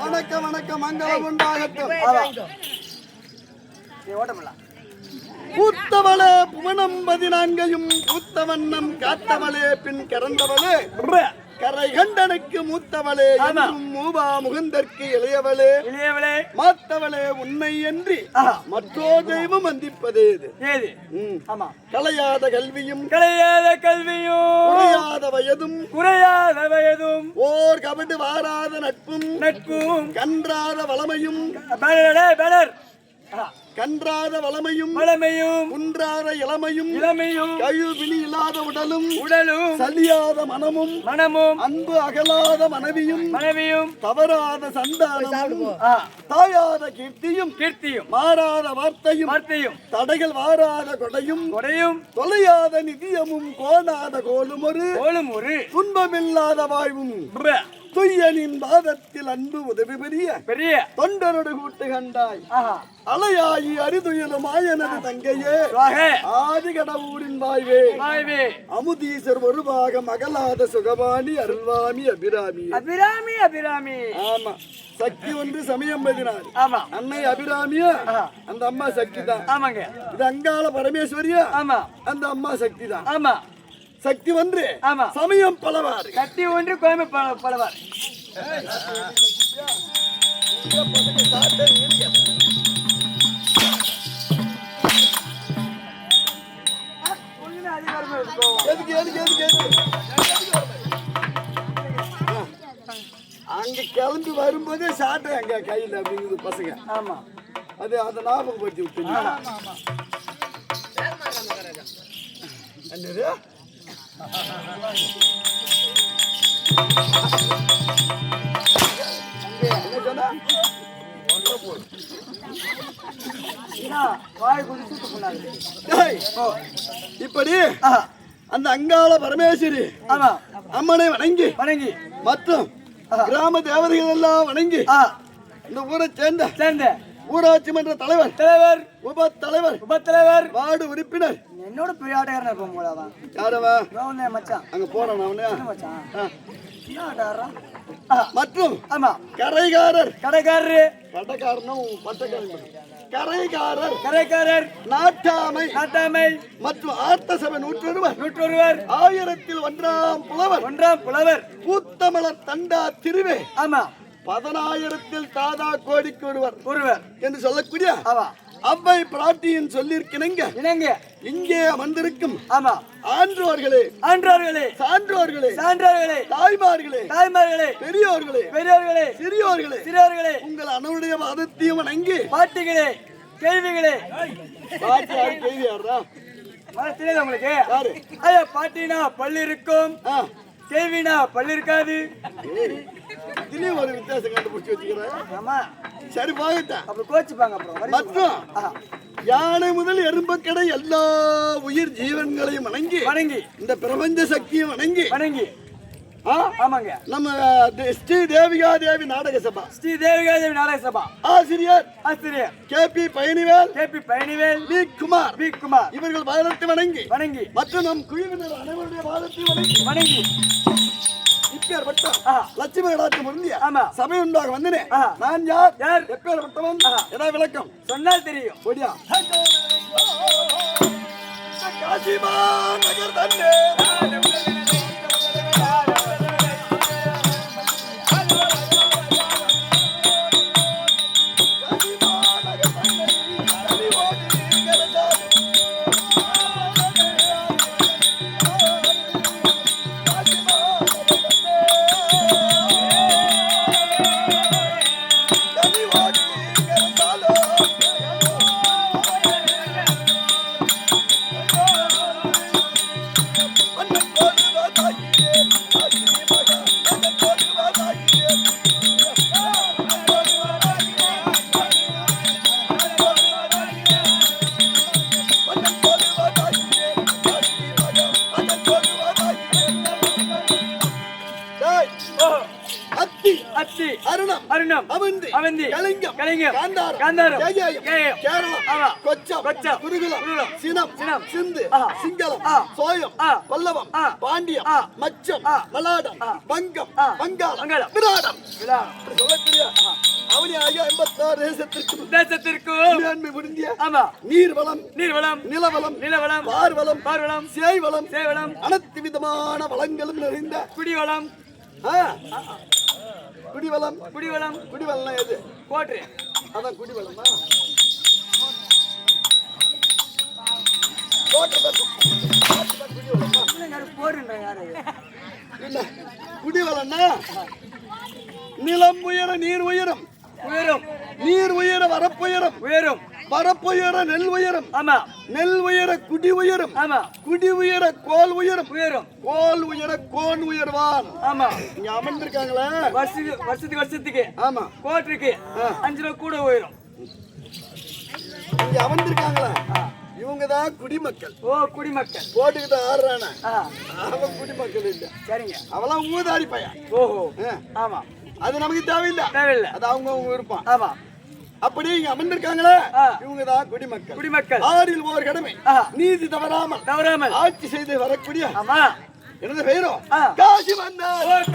வணக்கம் வணக்கம் மங்களம் உண்டாகட்டும். பூத்தவளே புவனம் 14 பூத்தவண்ணம் காத்தவளே பின் கிறந்தவளே கரை கண்டனுக்கு மூத்தவளே என்றும் மூவா முகுந்தற்கு இளையவளே மாத்தவளே உன்னை என்று மற்றோ தெய்வம் வந்திப்பதே ஏது? கலையாத கல்வியும் குறையாத வயதும் ஓர் கபடு வாராத நட்பும் கன்றாத வளமையும் கன்றாத வளமையும் குன்றாத இளமையும் கழுவினி இல்லாத உடலும் சலியாத மனமும் அன்பு அகலாத மனைவியும் தவறாத சந்தானமும் தாயாத கீர்த்தியும் மாறாத வார்த்தையும் தடைகள் வாராத கொடையும் தொலையாத நிதியமும் கோணாத கோலும் ஒரு துன்பமில்லாத வாழ்வும் துய்யனின் பாதத்தில் அன்பு உதவி பெரிய தொண்டனோடு கூட்டு கண்டாய் அலையாயி அரிதுயிலும் ஆயனது தங்கையே ஆதி கடவுரின் வாய்வே அமுதீசர் ஒரு பாகம் அகலாத சுகவாணி அருள்வாமி அபிராமி ஆமா சக்தி ஒன்று சமயம் பதினார் அன்னை அபிராமியா அந்த அம்மா சக்தி தான். இது அங்காள பரமேஸ்வரியா அந்த அம்மா சக்தி தான். சக்தி ஒன்று சமயம் பலவாறு கட்டி ஒன்று கோயம்பு பலவாறு. அங்க கிளம்பி வரும்போதே சாட்டை அங்க கையில் அப்படிங்குது பசங்க. அது அதை ஞாபகப்படுத்தி விட்டீங்க. இப்படி அந்த அங்காள பரமேஸ்வரி அம்மனை வணங்கி வணங்கி மற்றும் கிராம தேவதைகள் எல்லாம் வணங்கி இந்த ஊரை சேர்ந்த ஊராட்சி மன்ற தலைவர் உப தலைவர் வார்டு உறுப்பினர் என்னோட பெரிய ஆட்டக்காரன் இருப்போம் போலதான். யாரவா மச்சான் அங்க போறான் அவனு மச்சான் என்ன ஆட்டாடுறான் மற்றும் ஆமா கடைக்காரர் பட்டக்காரனும் கரைக்காரர் நாட்டாமை மற்றும் ஆர்த்த சபை 101 1000ல் ஒன்றாம் புலவர் பூத்தமலர் தண்டா திருவே ஆமா 10000ல் தாதா கோடிக்கு ஒருவர் என்று சொல்லக்கூடிய அவ்வை பிராட்டியின் சொல்லிருக்கிறங்க இங்கே அமர்ந்திருக்கும் ஆன்றோர்களே சான்றோர்களே தாய்மார்களே பெரியோர்களே சிறியோர்களே உங்கள் அனைவருடைய வாதத்தையும் வணங்கி பாட்டிகளே கேள்விகளே தெரியாது உங்களுக்கு ஐயா பாட்டினா பள்ளி இருக்கும் கேள்வினா பள்ளி இருக்காது இதுலயும் ஒரு வித்தியாசம் கண்டுபிடிச்சு வச்சுக்கிறேன். ஆமா சரி போகட்டா அப்புறம் கோச்சுப்பாங்க. அப்புறம் மற்றும் யானை முதல் எறும்பக்கடை எல்லா உயிர் ஜீவன்களையும் வணங்கி இந்த பிரபஞ்ச சக்தியும் வணங்கி ஆமாங்க நம்ம ஸ்ரீ தேவிகா தேவி நாடக சபா ஆசிரியர் கேபி பயணிவேல் வி குமார் இவர்கள் வாதத்தை வணங்கி மற்றும் நம் குழுவினர் அனைவருடைய வாதத்தை வணங்கி லட்சுமி கடாட்சி முருந்திய சபை உண்டாக வந்தனே நான் யார் எப்பேற்பட்டவன் ஏதாவது விளக்கம் சொன்னால் தெரியும். காசிமா நகர் தன்னே அருணம் அவந்தி கலிங்கம் காந்தாரம் கேரளம் கொச்சம் குருகுலம் சினம் சிந்து சிங்களம் சோயம் பல்லவம் பாண்டியம் மச்சம் மலாடம் வங்கம் வங்காளம் விராடம் சொல்லக்கூடிய அவனியாக 86 தேசத்திற்கு மேன்மை புரிந்திய நீர்வளம் நிலவளம் பார்வளம் சேய்வளம் அனைத்து விதமான வளங்களும் நிறைந்த குடிவளம் எது கோட்டை அதான் குடிவளமா குடிவளம்னா நிலம் உயர நீர் உயரம் நீர் உயர வரப்புயர நெல் உயரம் நெல் உயர குடி உயரம் குடி உயர கோல் உயரம் கோல் உயர கோன் உயர்வான் இங்க அமர்ந்திருக்காங்களே வருஷத்துக்கு கோட்டுக்கு 5 ரூபா கூட உயரும். இங்க அமர்ந்திருக்காங்களா இவங்கதான் குடிமக்கள். குடிமக்கள் கோட்டுக்கிட்ட ஆடுறான அவன் குடிமக்கள் இல்ல. சரிங்க அவெல்லாம் ஊதாரி பையன். ஆமா அது நமக்கு தேவையில்லை. அது அவங்க விருப்பம். ஆமா அப்படி இங்க அமர்ந்திருக்காங்களே இவங்கதான் குடிமக்கள். ஆறில் ஓர் கடமை நீதி தவறாமல் ஆட்சி செய்து வரக்கூடிய எனது பெயரோ காசி மன்னர்.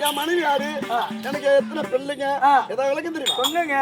என் மனைவி யாரு, எனக்கு எத்தனை பிள்ளைங்க, ஏதாவது விளக்கம் தெரியுமா சொல்லுங்க.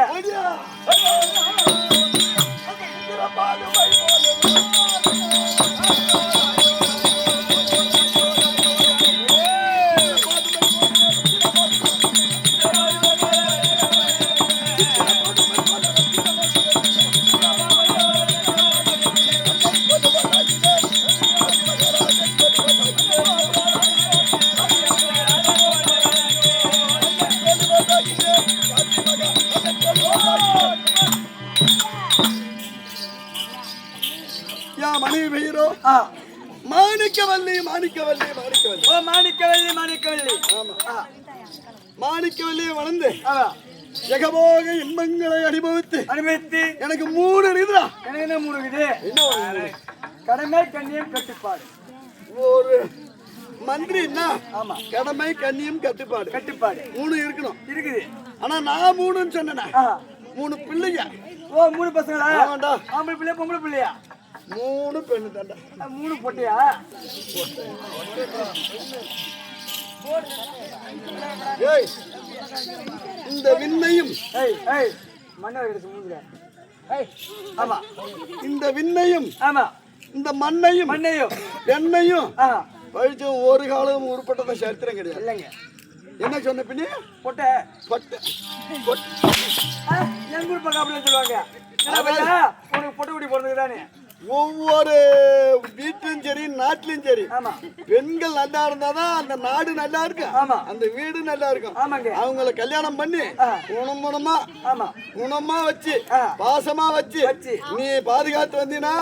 மனைவி பெயரோ மாணிக்கவல்லி. மாணிக்கவல்லியை வளர்ந்து ஜெகபோக இன்பங்களை அனுபவித்து எனக்கு 3 இருக்குதா. எனக்கு என்ன 3 இருக்குது? கடமை கண்ணியம் கட்டுப்பாடு. ஒரு மந்திரின்னா ஆமா, கடமை கண்ணியம் கட்டுப்பாடு கட்டுப்பாடு 3 இருக்கணும். இருக்குது. ஆனா நான் 3ன்னு சொன்னேனே, 3 பிள்ளைங்க. ஓ 3 பசங்களா? ஆமாண்டா. ஆம்பளை பிள்ளையா பொம்பளை பிள்ளையா? 3 பெண்ணு தாண்டா. 3 பொட்டையா? ஏய், இந்த விண்ணையும் ஏய் ஏய் மண்ணை எடுத்து மூஞ்சில. ஏய் ஆமா, இந்த விண்ணையும் ஆமா, இந்த மண்ணையும் மண்ணையும் பெண்ணையும் ஆ பழிச்சு ஒரு காலம் உருப்பட்டத சரித்திரம் கிடையாது. இல்லைங்க. என்ன சொன்ன பின்னே பொட்டை பட்டு எங்க ஊர் பக்கம் அப்படின்னு சொல்லுவாங்க. என்ன பையா, உனக்கு பொட்டை குடி போறதுக்கு தானே. ஒவ்வொரு வீட்டிலும் சரி நாட்டிலும் சரி ஆமா, பெண்கள் நல்லா இருந்தாதான் அந்த நாடு நல்லா இருக்கும். ஆமா, அந்த வீடு நல்லா இருக்கும். ஆமாங்க. அவங்கள கல்யாணம் பண்ணி குணமா ஆமா, குணமா வச்சு பாசமா வச்சு நீ பாதுகாத்து வந்தீனா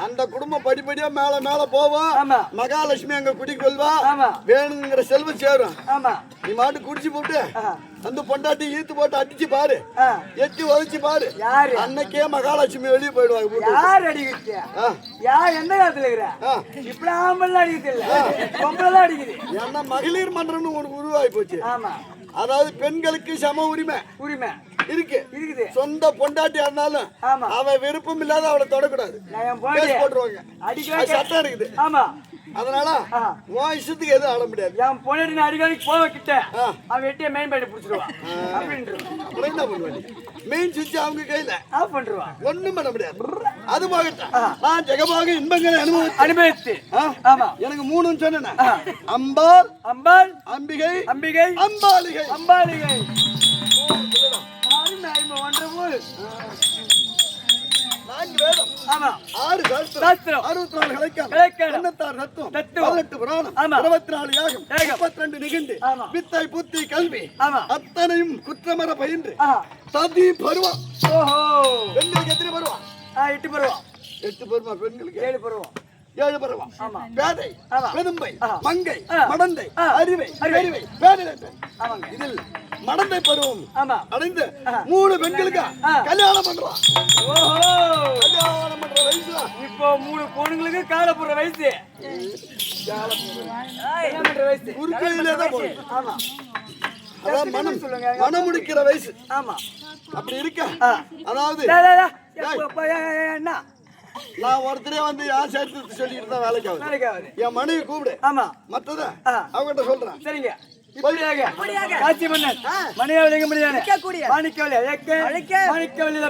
அந்த குடும்பம் படிப்படியா மேல மேல போவோம். ஆமா, மகாலட்சுமி அங்க குடிக்கு கொள்வா. ஆமா, வேணுங்கிற செல்வம் சேரும். ஆமா, நீ மாட்டு குடிச்சு போட்டு அந்த பொண்டாட்டி ஈத்து போட்டு அடிச்சு பாரு, எட்டி உதச்சு பாரு. யாரு அன்னைக்கே மகாலட்சுமி வெளியே போயிடுவாங்க. யார் அடிக்கிட்டு யார் எந்த காலத்துல இருக்கிற? இப்படி ஆம்பளை அடிக்கிறது இல்ல, பொம்பளை அடிக்குது. ஏன்னா மகளிர் மன்றம்னு உனக்கு உருவாகி போச்சு. ஆமா, அதாவது பெண்களுக்கு சம உரிமை உரிமை இருக்குது. சொந்த பொண்டாட்டியா இருந்தாலும் ஆமா, அவ விருப்பம் இல்லாத அவளை தொடக்கூடாது, கேஸ் போட்டுருவாங்க. அது சட்டம் இருக்குது. ஆமா, அதனால உன் இஷ்டத்துக்கு எதுவும் ஆட முடியாது. என் பொண்ணு அடிக்கடிக்கு போக கிட்ட அவன் வெட்டிய மெயின் பைட் பிடிச்சிருவான் அப்படின்ட்டு என்ன பண்ணுவாங்க? மெயின் சுவிட்ச் அவங்க கையில ஆஃப் பண்ணிடுவான். ஒண்ணும் பண்ண முடியாது. அது போகட்டும், நான் ஜெகமாக இன்பங்களை அனுபவித்து ஆமா, எனக்கு 3ன்னு சொன்னேன். அம்பாள், அம்பாள், அம்பிகை, அம்பிகை, அம்பாளிகை. அம்பாளிகை வேதம். ஆமா, 6 சாஸ்திரம், 64 கலைக்கால், 96 தத்துவம், 18 புராணம், 24 யாகம், 32 நிகண்டு, வித்தை புத்தி கல்வி அத்தனையும் குற்றமர பயின்று சதி பருவம். பெண்களுக்கு எத்தனை பருவம்? 8 பருவம். 8 பருவம். பெண்களுக்கு 7 பருவம். 7 பருவம். பேதை, பெரும்பை, மங்கை, மடந்தை, அறிவை, அறிவை, பேரிழை. இதில் மடந்தை பருவம் அடைந்து 3 பெண்களுக்கு கல்யாணம் பண்றோம். கல்யாணம் பண்ற வயசு இப்போ 3 பொண்ணுங்களுக்கு கால போற வயசு. குறுக்கையிலே தான் போகுது. ஆமா, அதான் மனம் சொல்லுங்க, மனம் முடிக்கிற வயசு. ஆமா, அப்படி இருக்க. அதாவது என்ன நான் ஒருத்தரே வந்து யார் சேர்த்து சொல்லிட்டு தான் வேலைக்கு ஆகுது. என் மனைவி கூப்பிடு. ஆமா, மத்தத அவங்ககிட்ட சொல்றேன். சரிங்க. இப்படியாக காட்சி மன்னன் மணியாவளிங்க முடியாது மாணிக்கவலி மாணிக்கவலி